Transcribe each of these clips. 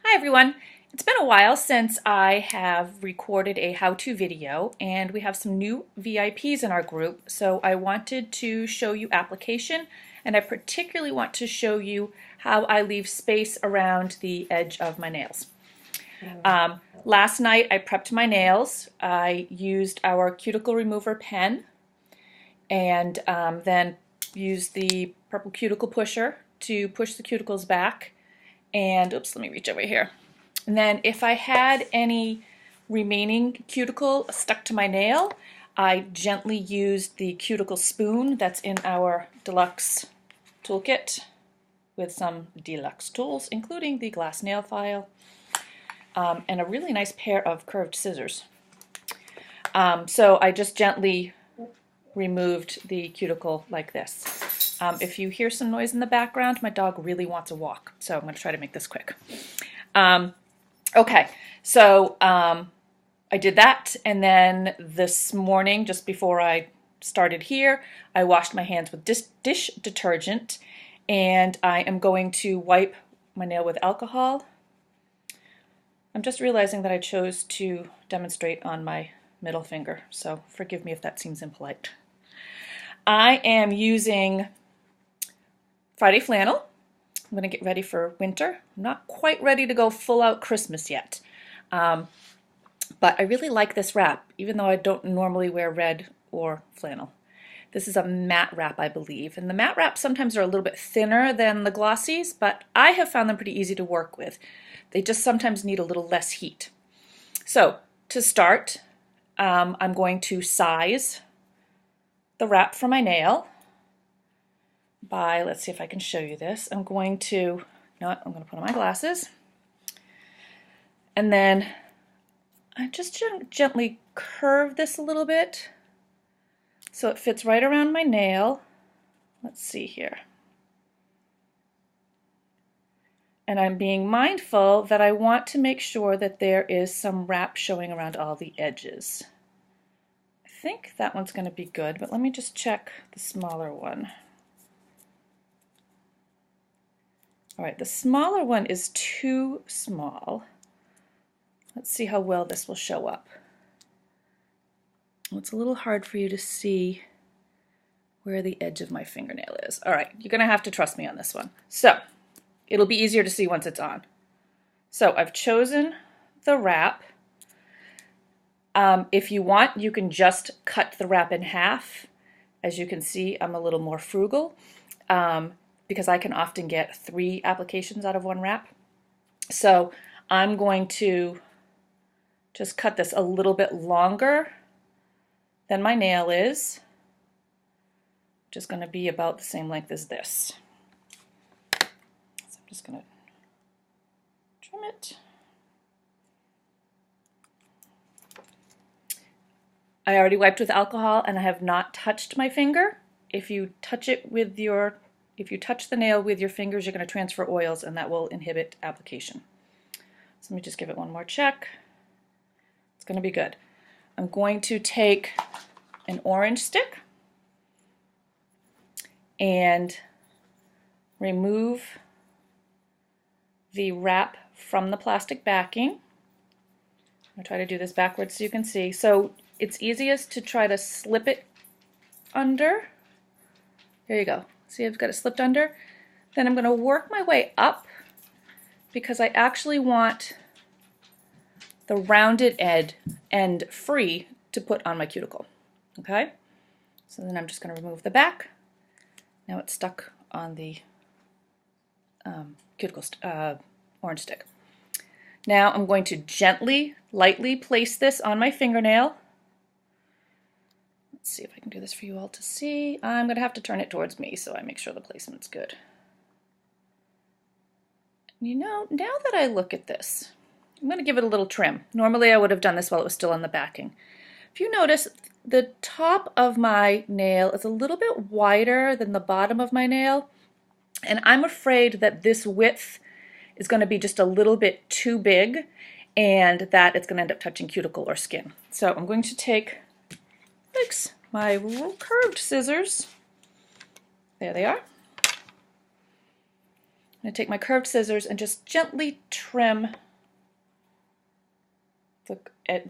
Hi everyone! It's been a while since I have recorded a how-to video, and we have some new VIPs in our group, so I wanted to show you application, and I particularly want to show you how I leave space around the edge of my nails. Last night I prepped my nails. I used our cuticle remover pen and then used the purple cuticle pusher to push the cuticles back. And oops, let me reach over here. And then if I had any remaining cuticle stuck to my nail, I gently used the cuticle spoon that's in our deluxe toolkit with some deluxe tools, including the glass nail file and a really nice pair of curved scissors. So I just gently removed the cuticle like this. If you hear some noise in the background, my dog really wants a walk, so I'm going to try to make this quick. Okay, so I did that, and then this morning, just before I started here, I washed my hands with dish detergent, and I am going to wipe my nail with alcohol. I'm just realizing that I chose to demonstrate on my middle finger, so forgive me if that seems impolite. I am using Friday flannel. I'm going to get ready for winter. I'm not quite ready to go full out Christmas yet, but I really like this wrap, even though I don't normally wear red or flannel. This is a matte wrap, I believe, and the matte wraps sometimes are a little bit thinner than the glossies, but I have found them pretty easy to work with. They just sometimes need a little less heat. So to start, I'm going to size the wrap for my nail by, let's see if I can show you this. I'm going to put on my glasses, and then I just gently curve this a little bit so it fits right around my nail. Let's see here. And I'm being mindful that I want to make sure that there is some wrap showing around all the edges. I think that one's going to be good, but let me just check the smaller one. All right, the smaller one is too small. Let's see how well this will show up. Well, it's a little hard for you to see where the edge of my fingernail is. All right, you're going to have to trust me on this one. So it'll be easier to see once it's on. So I've chosen the wrap. If you want, you can just cut the wrap in half. As you can see, I'm a little more frugal because I can often get 3 applications out of one wrap. So I'm going to just cut this a little bit longer than my nail is, which is going to be about the same length as this. So I'm just going to trim it. I already wiped with alcohol and I have not touched my finger. If you touch the nail with your fingers, you're going to transfer oils and that will inhibit application. So let me just give it one more check. It's going to be good. I'm going to take an orange stick and remove the wrap from the plastic backing. I'm going to try to do this backwards so you can see. So it's easiest to try to slip it under. There you go. See, I've got it slipped under. Then I'm going to work my way up because I actually want the rounded end free to put on my cuticle. Okay? So then I'm just going to remove the back. Now it's stuck on the orange stick. Now I'm going to gently, lightly place this on my fingernail. Let's see if I can do this for you all to see. I'm going to have to turn it towards me so I make sure the placement's good. You know, now that I look at this, I'm going to give it a little trim. Normally I would have done this while it was still on the backing. If you notice, the top of my nail is a little bit wider than the bottom of my nail, and I'm afraid that this width is going to be just a little bit too big and that it's going to end up touching cuticle or skin. So I'm going to take my curved scissors. There they are. going to take my curved scissors and just gently trim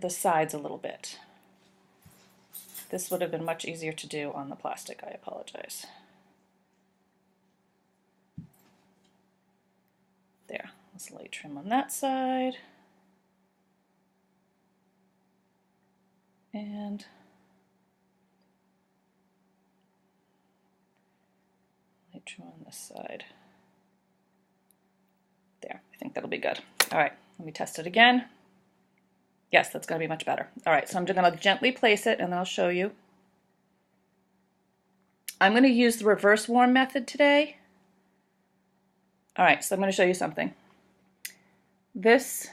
the sides a little bit. This would have been much easier to do on the plastic, I apologize. There, let's light trim on that side. And light trim on this side. There, I think that'll be good. All right, let me test it again. Yes, that's going to be much better. All right, so I'm just going to gently place it and then I'll show you. I'm going to use the reverse warm method today. All right, so I'm going to show you something. This,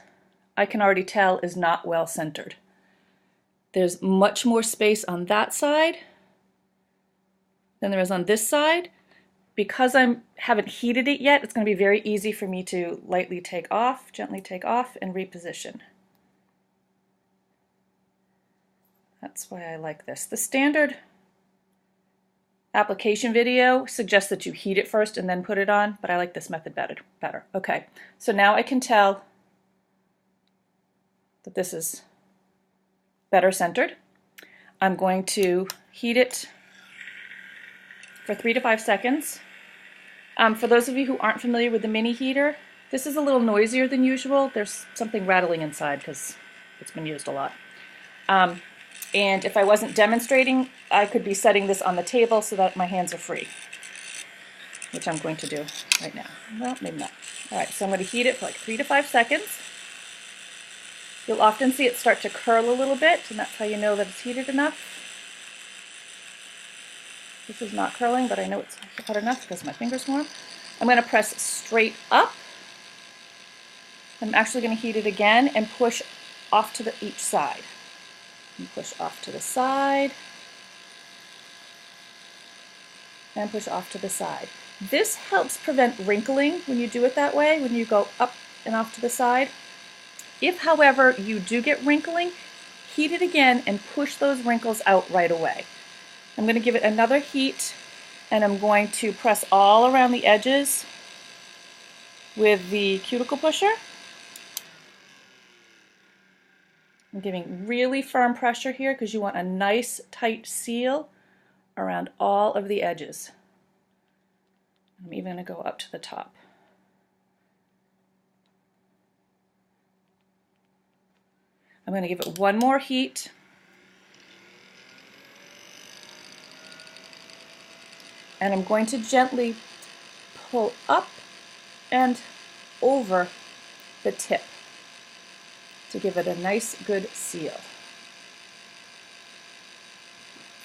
I can already tell, is not well centered. There's much more space on that side than there is on this side. Because I haven't heated it yet, it's going to be very easy for me to lightly take off, gently take off, and reposition. That's why I like this. The standard application video suggests that you heat it first and then put it on, but I like this method better. Okay, so now I can tell that this is better centered. I'm going to heat it for 3 to 5 seconds. For those of you who aren't familiar with the mini heater, this is a little noisier than usual. There's something rattling inside because it's been used a lot. And if I wasn't demonstrating, I could be setting this on the table so that my hands are free, which I'm going to do right now. Well, maybe not. All right, so I'm going to heat it for like 3 to 5 seconds. You'll often see it start to curl a little bit, and that's how you know that it's heated enough. This is not curling, but I know it's hot enough because my finger's warm. I'm going to press straight up. I'm actually going to heat it again and push off to each side. And push off to the side. And push off to the side. This helps prevent wrinkling when you do it that way, when you go up and off to the side. If, however, you do get wrinkling, heat it again and push those wrinkles out right away. I'm going to give it another heat, and I'm going to press all around the edges with the cuticle pusher. I'm giving really firm pressure here because you want a nice tight seal around all of the edges. I'm even going to go up to the top. I'm going to give it one more heat. And I'm going to gently pull up and over the tip to give it a nice good seal.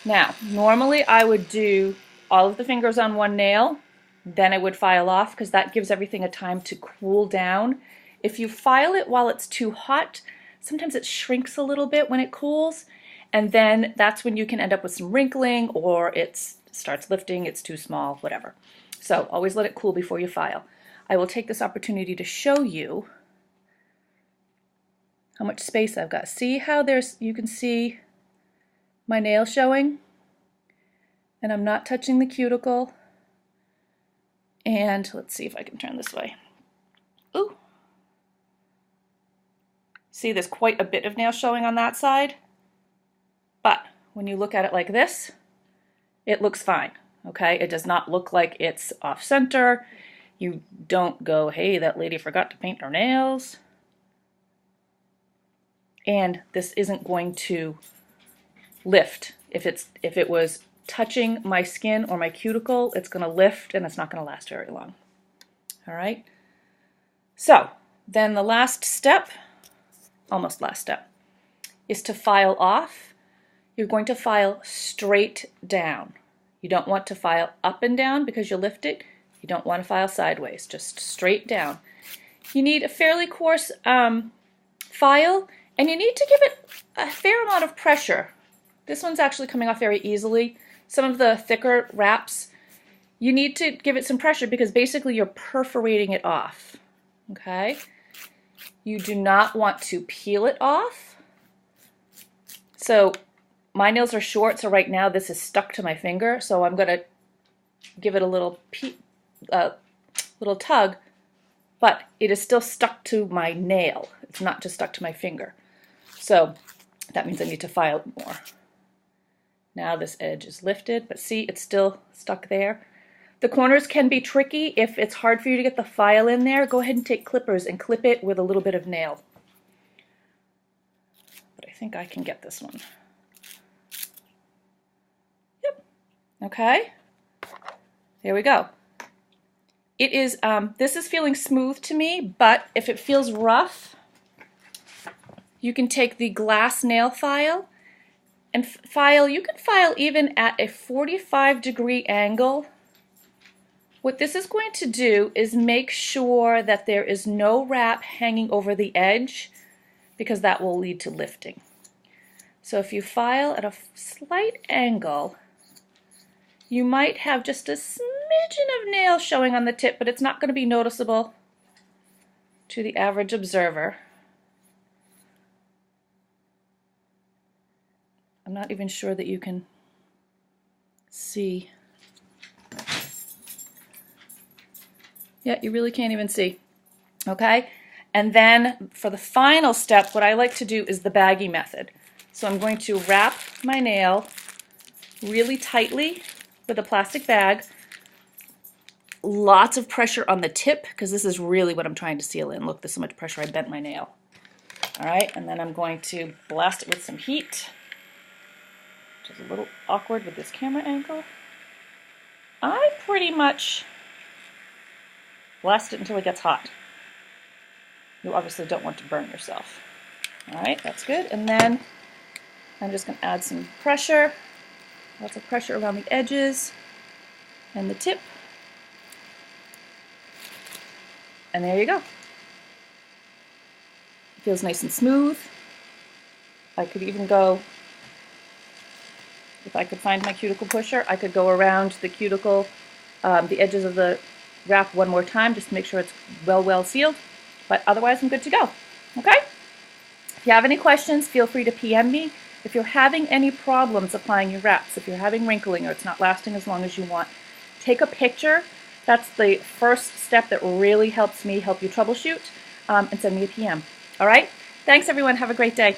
Now, normally I would do all of the fingers on one nail, then I would file off because that gives everything a time to cool down. If you file it while it's too hot, sometimes it shrinks a little bit when it cools, and then that's when you can end up with some wrinkling or it starts lifting, it's too small, whatever. So always let it cool before you file. I will take this opportunity to show you how much space I've got. See how you can see my nail showing? And I'm not touching the cuticle. And let's see if I can turn this way. Ooh. See, there's quite a bit of nail showing on that side. But when you look at it like this, it looks fine, okay? It does not look like it's off center. You don't go, hey, that lady forgot to paint her nails. And this isn't going to lift. If it was touching my skin or my cuticle, it's going to lift and it's not going to last very long. All right? So then the last step, almost last step, is to file off. You're going to file straight down. You don't want to file up and down because you lift it. You don't want to file sideways, just straight down. You need a fairly coarse file, and you need to give it a fair amount of pressure. This one's actually coming off very easily. Some of the thicker wraps, you need to give it some pressure because basically you're perforating it off, okay? You do not want to peel it off. So my nails are short, so right now this is stuck to my finger, so I'm going to give it a little tug but it is still stuck to my nail. It's not just stuck to my finger. So that means I need to file it more. Now this edge is lifted, but see, it's still stuck there. The corners can be tricky. If it's hard for you to get the file in there, go ahead and take clippers and clip it with a little bit of nail. But I think I can get this one. Yep. Okay. There we go. It is, this is feeling smooth to me, but if it feels rough, you can take the glass nail file and file. You can file even at a 45-degree angle. What this is going to do is make sure that there is no wrap hanging over the edge, because that will lead to lifting. So if you file at a slight angle, you might have just a smidgen of nail showing on the tip, but it's not going to be noticeable to the average observer. I'm not even sure that you can see. Yeah, you really can't even see. Okay? And then for the final step, what I like to do is the baggy method. So I'm going to wrap my nail really tightly with a plastic bag. Lots of pressure on the tip, because this is really what I'm trying to seal in. Look, there's so much pressure I bent my nail. All right, and then I'm going to blast it with some heat, which is a little awkward with this camera angle. I pretty much blast it until it gets hot. You obviously don't want to burn yourself. All right, that's good. And then I'm just going to add some pressure, lots of pressure around the edges and the tip. And there you go. It feels nice and smooth. I could even go, if I could find my cuticle pusher, I could go around the cuticle, the edges of the wrap one more time just to make sure it's well sealed. But otherwise I'm good to go. Okay? If you have any questions, feel free to PM me. If you're having any problems applying your wraps, if you're having wrinkling or it's not lasting as long as you want, take a picture. That's the first step that really helps me help you troubleshoot, and send me a PM. All right? Thanks, everyone. Have a great day.